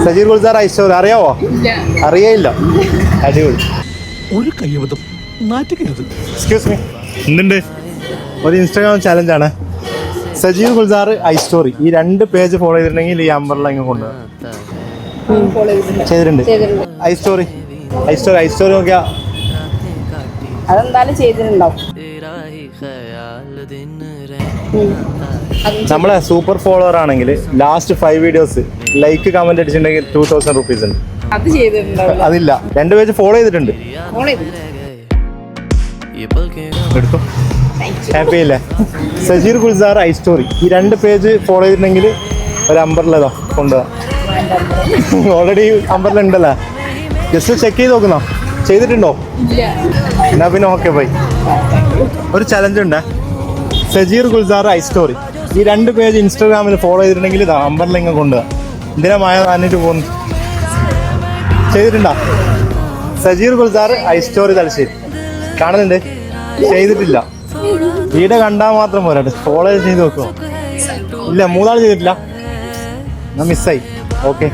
സജീർ ഗുൽസാർ ഐസ്റ്റോറി അറിയാവോ? അറിയയില്ല. അടിപൊളി. ഒരു കയ്യബദ്ധം നാറ്റിക്കരുത്. എക്സ്ക്യൂസ് മീ, എന്തുണ്ട്? ഒരു ഇൻസ്റ്റാഗ്രാം ചാലഞ്ചാണ്. സജീർ ഗുൽസാർ ഐസ്റ്റോറി ഈ 2 പേജ് ഫോളോ ചെയ്തിട്ടുണ്ടെങ്കിൽ ഈ അമ്പർല ഇങ്ങ് കൊണ്ടുപോകാം. ചെയ്തിട്ടുണ്ട്. ഐസ്റ്റോറി നോക്കിയാ അതെന്തായാലും ചെയ്തിട്ടുണ്ടാവും. നമ്മളെ സൂപ്പർ ഫോളോവർ ആണെങ്കിൽ ലാസ്റ്റ് 5 വീഡിയോസ് ലൈക്ക് കമന്റ് അടിച്ചിട്ടുണ്ടെങ്കിൽ 2000 റുപ്പീസ് ഉണ്ട്. അത് ചെയ്തിട്ടുണ്ടാവും. അതില്ല, 2 പേജ് ഫോളോ ചെയ്തിട്ടുണ്ട്. എടുത്തു. ഹാപ്പി അല്ലേ? സജീർ ഗുൽസാർ ഐസ്റ്റോറി ഈ 2 പേജ് ഫോളോ ചെയ്തിട്ടുണ്ടെങ്കിൽ ഒരു അമ്പർലോ കൊണ്ടുപോകാം. ഓൾറെഡി അമ്പർല ഉണ്ടല്ലോ, ജസ്റ്റ് ചെക്ക് ചെയ്ത് നോക്കുന്നോ? ചെയ്തിട്ടുണ്ടോ? എന്നാ പിന്നെ ഓക്കെ ബൈ. ഒരു ചലഞ്ച് ഉണ്ട്. സജീർ ഗുൽസാർ ഐസ്റ്റോറി ഈ 2 പേജ് ഇൻസ്റ്റാഗ്രാമിൽ ഫോളോ ചെയ്തിട്ടുണ്ടെങ്കിൽ ഇതാ അമ്പർല ഇങ്ങ് കൊണ്ടുപോകാം. എന്തിനാ മായ നന്നിട്ട് പോകുന്നു? ചെയ്തിട്ടുണ്ടോ? സജീർ ഗുൽസാർ ഐസ്റ്റോറി തലശ്ശേരി കാണുന്നുണ്ട്. ചെയ്തിട്ടില്ല. വീഡിയോ കണ്ടാൽ മാത്രം പോരാ, ഫോളോ ചെയ്ത് നോക്കുമോ? ഇല്ല, 3 ആൾ ചെയ്തിട്ടില്ല. ഞാൻ മിസ്സായി. ഓക്കെ.